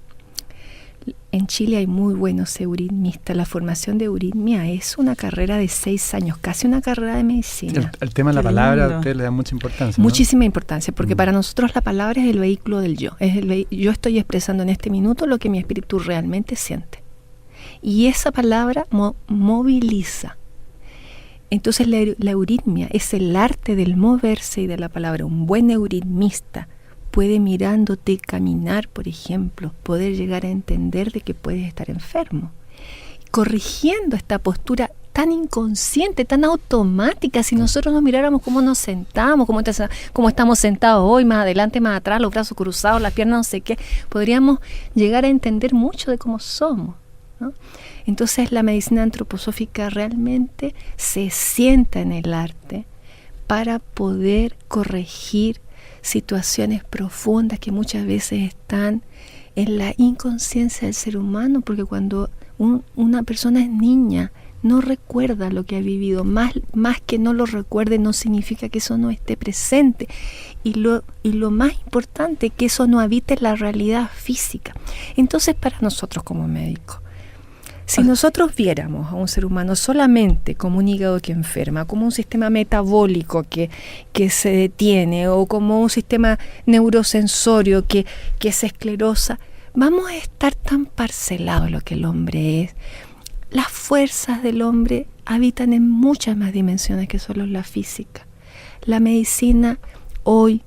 S3: En Chile hay muy buenos euritmistas. La formación de euritmia es una carrera de 6 años, casi una carrera de medicina.
S2: El tema de la palabra a usted le da mucha importancia, ¿no?
S3: Muchísima importancia, porque para nosotros la palabra es el vehículo del yo. Yo estoy expresando en este minuto lo que mi espíritu realmente siente. Y esa palabra moviliza. Entonces la euritmia es el arte del moverse y de la palabra. Un buen euritmista puede, mirándote caminar, por ejemplo, poder llegar a entender de que puedes estar enfermo. Corrigiendo esta postura tan inconsciente, tan automática, si nosotros nos miráramos cómo nos sentamos, cómo estamos sentados hoy, más adelante, más atrás, los brazos cruzados, las piernas, no sé qué, podríamos llegar a entender mucho de cómo somos, ¿no? Entonces la medicina antroposófica realmente se sienta en el arte para poder corregir situaciones profundas que muchas veces están en la inconsciencia del ser humano, porque cuando una persona es niña no recuerda lo que ha vivido, más que no lo recuerde no significa que eso no esté presente, y lo más importante, que eso no habite la realidad física. Entonces para nosotros como médicos, si nosotros viéramos a un ser humano solamente como un hígado que enferma, como un sistema metabólico que se detiene, o como un sistema neurosensorio que se esclerosa, vamos a estar tan parcelados en lo que el hombre es. Las fuerzas del hombre habitan en muchas más dimensiones que solo la física. La medicina hoy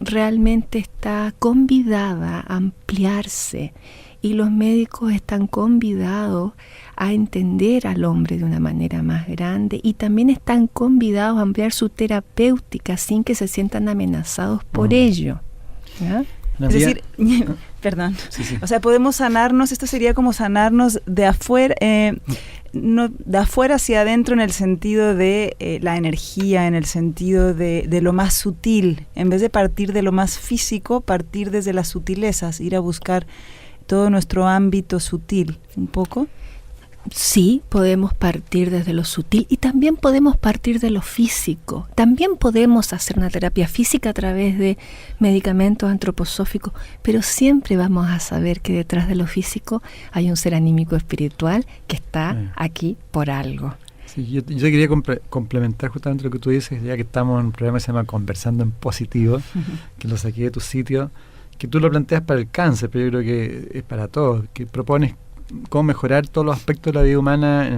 S3: realmente está convidada a ampliarse, y los médicos están convidados a entender al hombre de una manera más grande, y también están convidados a ampliar su terapéutica sin que se sientan amenazados por ello, ¿ya?
S4: Es decir, perdón, sí. O sea, podemos sanarnos, esto sería como sanarnos de afuera, no, de afuera hacia adentro, en el sentido de la energía, en el sentido de lo más sutil, en vez de partir de lo más físico, partir desde las sutilezas, ir a buscar todo nuestro ámbito sutil, un poco.
S3: Sí, podemos partir desde lo sutil y también podemos partir de lo físico. También podemos hacer una terapia física a través de medicamentos antroposóficos, pero siempre vamos a saber que detrás de lo físico hay un ser anímico espiritual que está aquí por algo.
S2: Sí, yo quería complementar justamente lo que tú dices, ya que estamos en un programa que se llama Conversando en Positivo, que lo saqué de tu sitio, que tú lo planteas para el cáncer, pero yo creo que es para todos, que propones cómo mejorar todos los aspectos de la vida humana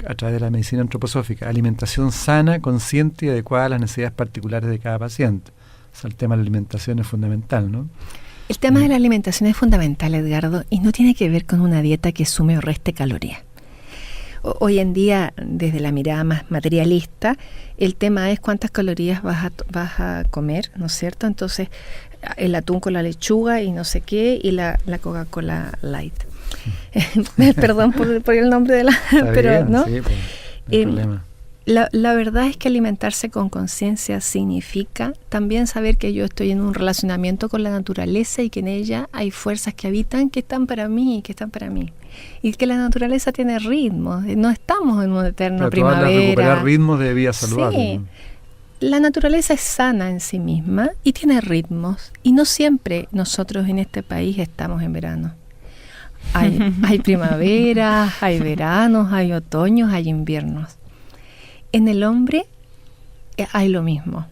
S2: a través de la medicina antroposófica. Alimentación sana, consciente y adecuada a las necesidades particulares de cada paciente. O sea, el tema de la alimentación es fundamental, ¿no?
S3: El tema de la alimentación es fundamental, Edgardo, y no tiene que ver con una dieta que sume o reste calorías. Hoy en día, desde la mirada más materialista, el tema es cuántas calorías vas a comer, ¿no es cierto? Entonces, el atún con la lechuga y no sé qué, y la Coca-Cola Light. Perdón por el nombre de la... pero
S2: bien,
S3: ¿no?
S2: Sí, pues, no hay problema.
S3: La verdad es que alimentarse con conciencia significa también saber que yo estoy en un relacionamiento con la naturaleza y que en ella hay fuerzas que habitan que están para mí, y que la naturaleza tiene ritmos. No estamos en un eterno primavera.
S2: Recuperar ritmos de vida saludable.
S3: Sí. La naturaleza es sana en sí misma y tiene ritmos, y no siempre nosotros en este país estamos en verano. Hay primaveras, hay veranos, hay otoños, hay inviernos. En el hombre hay lo mismo.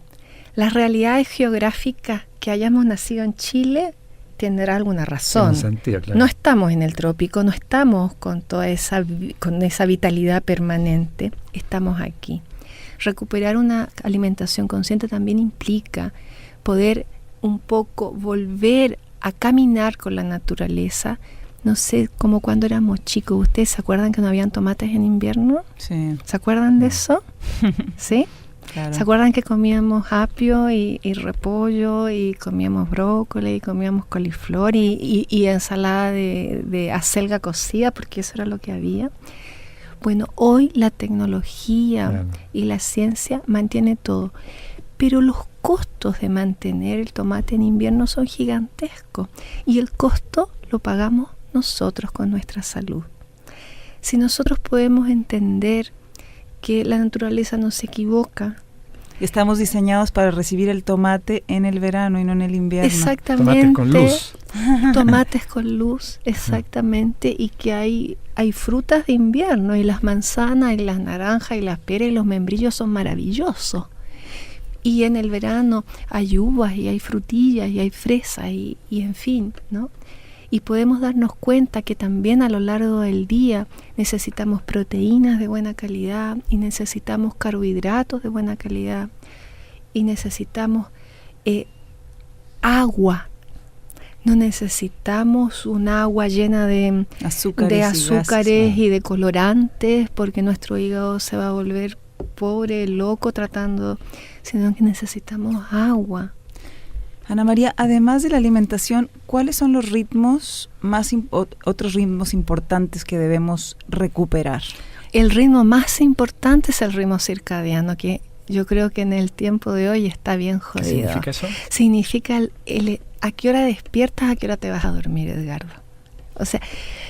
S3: Las realidades geográficas que hayamos nacido en Chile tendrá alguna razón.
S2: Sentido, claro.
S3: No estamos en el trópico, no estamos con esa vitalidad permanente, estamos aquí. Recuperar una alimentación consciente también implica poder un poco volver a caminar con la naturaleza. No sé, como cuando éramos chicos, ¿ustedes se acuerdan que no habían tomates en invierno?
S4: Sí.
S3: ¿Se acuerdan de eso? ¿Sí?
S4: Claro.
S3: ¿Se acuerdan que comíamos apio y repollo, y comíamos brócoli, y comíamos coliflor y ensalada de acelga cocida, porque eso era lo que había? Bueno, hoy la tecnología y la ciencia mantiene todo, pero los costos de mantener el tomate en invierno son gigantescos, y el costo lo pagamos nosotros con nuestra salud. Si nosotros podemos entender que la naturaleza no se equivoca.
S4: Estamos diseñados para recibir el tomate en el verano y no en el invierno.
S3: Exactamente.
S2: Tomates con luz.
S3: Tomates con luz, exactamente. Y que hay frutas de invierno, y las manzanas, y las naranjas, y las peras, y los membrillos son maravillosos. Y en el verano hay uvas, y hay frutillas, y hay fresas, y en fin, ¿no? Y podemos darnos cuenta que también a lo largo del día necesitamos proteínas de buena calidad, y necesitamos carbohidratos de buena calidad, y necesitamos agua. No necesitamos un agua llena de azúcares y de colorantes, porque nuestro hígado se va a volver pobre, loco sino que necesitamos agua.
S4: Ana María, además de la alimentación, ¿cuáles son los ritmos otros ritmos importantes que debemos recuperar?
S3: El ritmo más importante es el ritmo circadiano, que yo creo que en el tiempo de hoy está bien jodido.
S2: ¿Qué significa eso?
S3: Significa a qué hora despiertas, a qué hora te vas a dormir, Edgardo. O sea,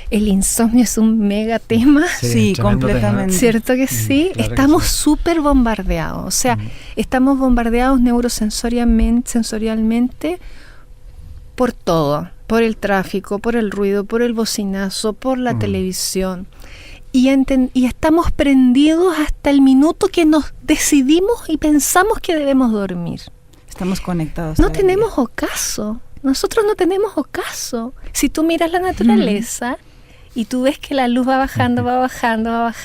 S3: el insomnio es un mega tema.
S4: Sí, completamente.
S3: ¿Cierto que sí?
S2: Claro,
S3: estamos
S2: que sí.
S3: súper bombardeados. O sea, estamos bombardeados sensorialmente por todo. Por el tráfico, por el ruido, por el bocinazo, por la televisión. Y estamos prendidos hasta el minuto que nos decidimos y pensamos que debemos dormir.
S4: Estamos conectados.
S3: No tenemos ocaso. Nosotros no tenemos ocaso. Si tú miras la naturaleza y tú ves que la luz va bajando.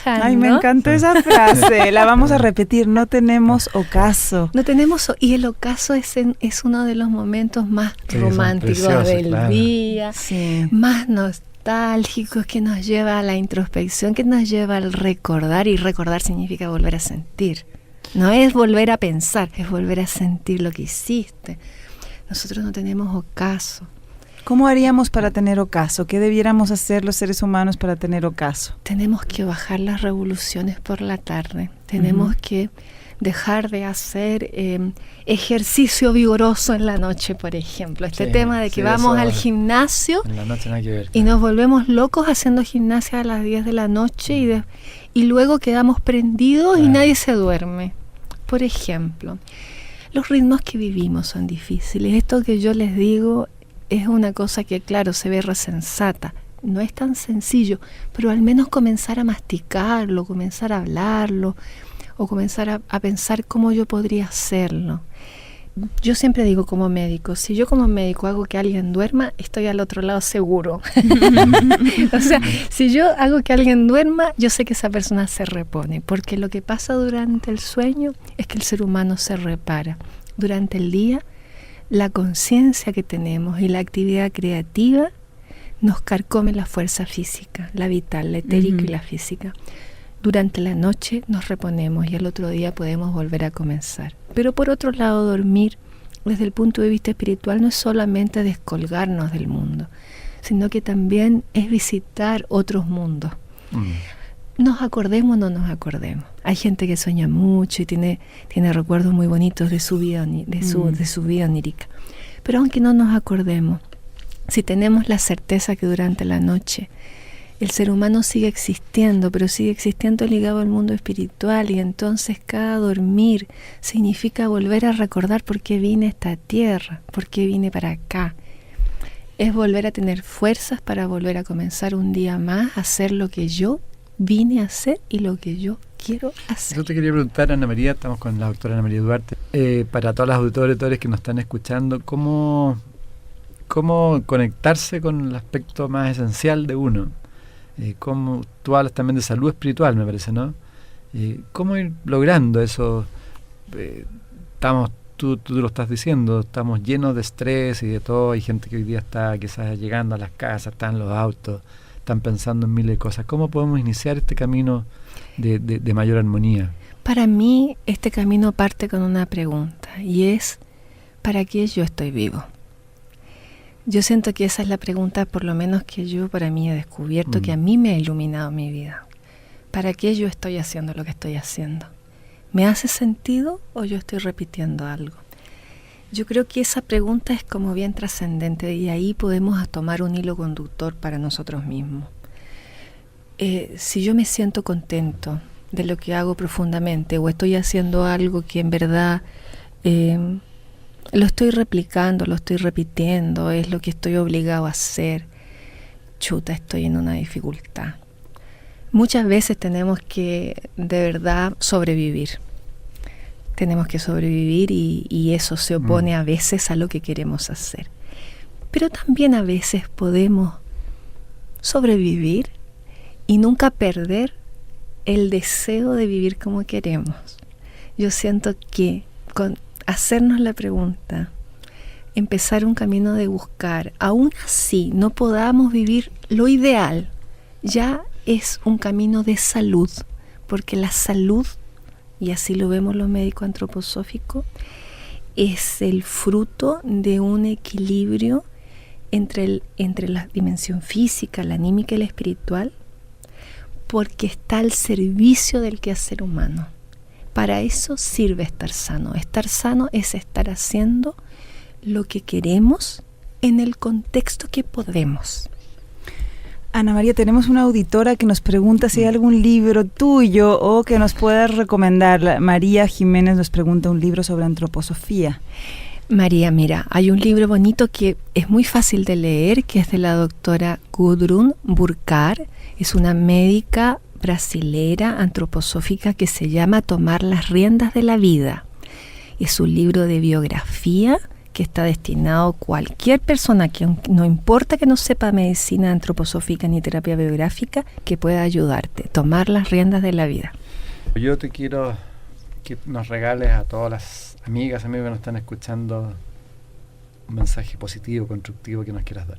S4: Ay, me encantó esa frase. La vamos a repetir. No tenemos ocaso.
S3: No tenemos, y el ocaso es uno de los momentos más románticos del día, más nostálgicos, que nos lleva a la introspección, que nos lleva al recordar, y recordar significa volver a sentir. No es volver a pensar, es volver a sentir lo que hiciste. Nosotros no tenemos ocaso.
S4: ¿Cómo haríamos para tener ocaso? ¿Qué debiéramos hacer los seres humanos para tener ocaso?
S3: Tenemos que bajar las revoluciones por la tarde. Tenemos que dejar de hacer ejercicio vigoroso en la noche, por ejemplo. Este tema de que vamos al gimnasio
S2: en la noche nada que ver,
S3: y nos volvemos locos haciendo gimnasia a las 10 de la noche y luego quedamos prendidos y nadie se duerme. Por ejemplo, los ritmos que vivimos son difíciles. Esto que yo les digo es una cosa que, claro, se ve resensata. No es tan sencillo, pero al menos comenzar a masticarlo, comenzar a hablarlo, o comenzar a pensar cómo yo podría hacerlo. Yo siempre digo como médico, si yo como médico hago que alguien duerma, estoy al otro lado seguro. O sea, si yo hago que alguien duerma, yo sé que esa persona se repone, porque lo que pasa durante el sueño es que el ser humano se repara. Durante el día, la conciencia que tenemos y la actividad creativa nos carcome la fuerza física, la vital, la etérica y la física. Durante la noche nos reponemos y al otro día podemos volver a comenzar. Pero por otro lado, dormir desde el punto de vista espiritual no es solamente descolgarnos del mundo, sino que también es visitar otros mundos. Nos acordemos o no nos acordemos. Hay gente que sueña mucho y tiene recuerdos muy bonitos de su vida, de su vida onírica. Pero aunque no nos acordemos, si tenemos la certeza que durante la noche el ser humano sigue existiendo, pero sigue existiendo ligado al mundo espiritual, y entonces cada dormir significa volver a recordar por qué vine a esta tierra, por qué vine para acá. Es volver a tener fuerzas para volver a comenzar un día más, a hacer lo que yo vine a hacer y lo que yo quiero hacer.
S2: Yo te quería preguntar, Ana María, estamos con la doctora Ana María Duarte, para todas las auditores que nos están escuchando, ¿cómo conectarse con el aspecto más esencial de uno? Cómo tú hablas también de salud espiritual, me parece, ¿no? ¿Cómo ir logrando eso? Tú lo estás diciendo, estamos llenos de estrés y de todo. Hay gente que hoy día está quizás llegando a las casas, están en los autos, están pensando en miles de cosas. ¿Cómo podemos iniciar este camino de mayor armonía?
S3: Para mí, este camino parte con una pregunta, y es: ¿para qué yo estoy vivo? Yo siento que esa es la pregunta, por lo menos que yo para mí he descubierto, que a mí me ha iluminado mi vida. ¿Para qué yo estoy haciendo lo que estoy haciendo? ¿Me hace sentido o yo estoy repitiendo algo? Yo creo que esa pregunta es como bien trascendente, y ahí podemos tomar un hilo conductor para nosotros mismos. Si yo me siento contento de lo que hago profundamente, o estoy haciendo algo que en verdad lo estoy replicando, lo estoy repitiendo, es lo que estoy obligado a hacer, chuta, estoy en una dificultad. Muchas veces tenemos que, de verdad, sobrevivir. Tenemos que sobrevivir, y eso se opone a veces a lo que queremos hacer. Pero también a veces podemos sobrevivir y nunca perder el deseo de vivir como queremos. Yo siento que con hacernos la pregunta, empezar un camino de buscar, aún así no podamos vivir lo ideal, ya es un camino de salud, porque la salud, y así lo vemos los médicos antroposóficos, es el fruto de un equilibrio entre la dimensión física, la anímica y la espiritual, porque está al servicio del quehacer humano. Para eso sirve estar sano. Estar sano es estar haciendo lo que queremos en el contexto que podemos.
S4: Ana María, tenemos una auditora que nos pregunta si hay algún libro tuyo o que nos puedas recomendar. María Jiménez nos pregunta un libro sobre antroposofía.
S3: María, mira, hay un libro bonito que es muy fácil de leer, que es de la doctora Gudrun Burkhardt. Es una médica brasilera antroposófica que se llama Tomar las riendas de la vida. Es un libro de biografía que está destinado a cualquier persona, que no importa que no sepa medicina antroposófica ni terapia biográfica, que pueda ayudarte. Tomar las riendas de la vida.
S2: Yo te quiero que nos regales a todas las amigas, amigos que nos están escuchando, un mensaje positivo, constructivo que nos quieras dar.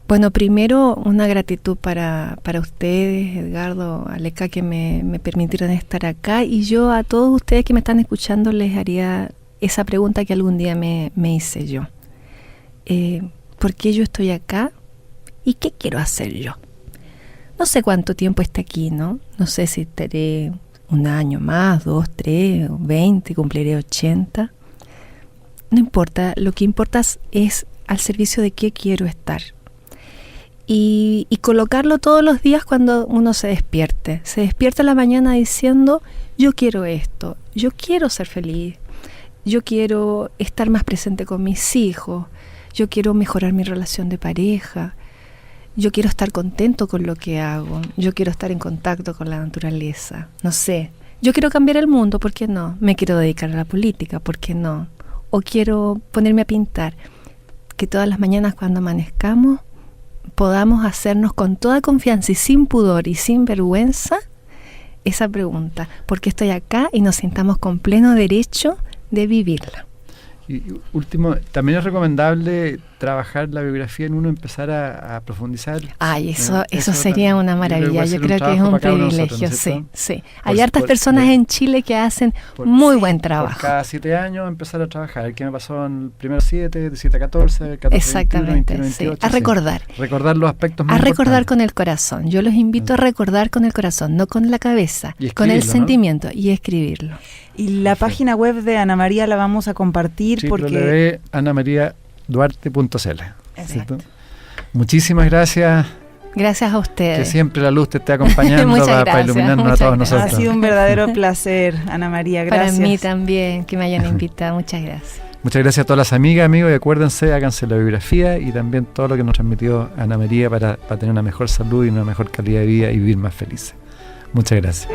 S3: Bueno, primero una gratitud para ustedes, Edgardo, Aleca, que me permitieron estar acá, y yo a todos ustedes que me están escuchando les haría esa pregunta que algún día me hice yo. ¿Por qué yo estoy acá? ¿Y qué quiero hacer yo? No sé cuánto tiempo esté aquí, ¿no? No sé si estaré un año más, 2, 3, 20, cumpliré 80. No importa, lo que importa es al servicio de qué quiero estar. Y colocarlo todos los días cuando uno se despierte. Se despierta en la mañana diciendo, yo quiero esto, yo quiero ser feliz, yo quiero estar más presente con mis hijos, yo quiero mejorar mi relación de pareja, yo quiero estar contento con lo que hago, yo quiero estar en contacto con la naturaleza, no sé, yo quiero cambiar el mundo, ¿por qué no? Me quiero dedicar a la política, ¿por qué no? O quiero ponerme a pintar. Que todas las mañanas cuando amanezcamos podamos hacernos con toda confianza y sin pudor y sin vergüenza esa pregunta, ¿por qué estoy acá? Y nos sintamos con pleno derecho de vivirla.
S2: Y último, también es recomendable trabajar la biografía en uno, empezar a profundizar.
S3: Ay, eso sería una maravilla. Yo creo que es un privilegio,
S2: nosotros,
S3: sí. Hay hartas personas en Chile que hacen muy buen trabajo.
S2: Por cada 7 años empezar a trabajar. ¿Qué me pasó en el primero 7, de 7 a 14, 14
S3: exactamente,
S2: 21, 28,
S3: sí. A recordar.
S2: Recordar los aspectos más
S3: importantes. A recordar
S2: importantes.
S3: con el corazón. Yo los invito a recordar con el corazón, no con la cabeza, con el sentimiento, ¿no? Y escribirlo.
S4: Y la página web de Ana María la vamos a compartir porque
S2: www.anamariaduarte.cl.
S4: Exacto.
S2: Muchísimas gracias.
S3: Gracias a ustedes.
S2: Que siempre la luz te esté acompañando para iluminarnos a todos nosotros.
S4: Ha sido un verdadero placer, Ana María. Gracias.
S3: Para mí también, que me hayan invitado. Muchas gracias.
S2: Muchas gracias a todas las amigas, amigos, y acuérdense, háganse la biografía y también todo lo que nos transmitió Ana María para tener una mejor salud y una mejor calidad de vida y vivir más felices. Muchas gracias.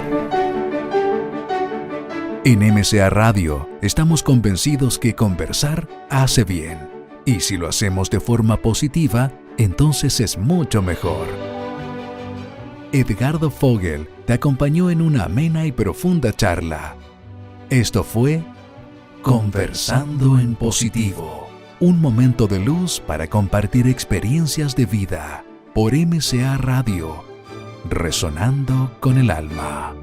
S1: En MCA Radio estamos convencidos que conversar hace bien. Y si lo hacemos de forma positiva, entonces es mucho mejor. Edgardo Fogel te acompañó en una amena y profunda charla. Esto fue Conversando en Positivo, un momento de luz para compartir experiencias de vida por MCA Radio, resonando con el alma.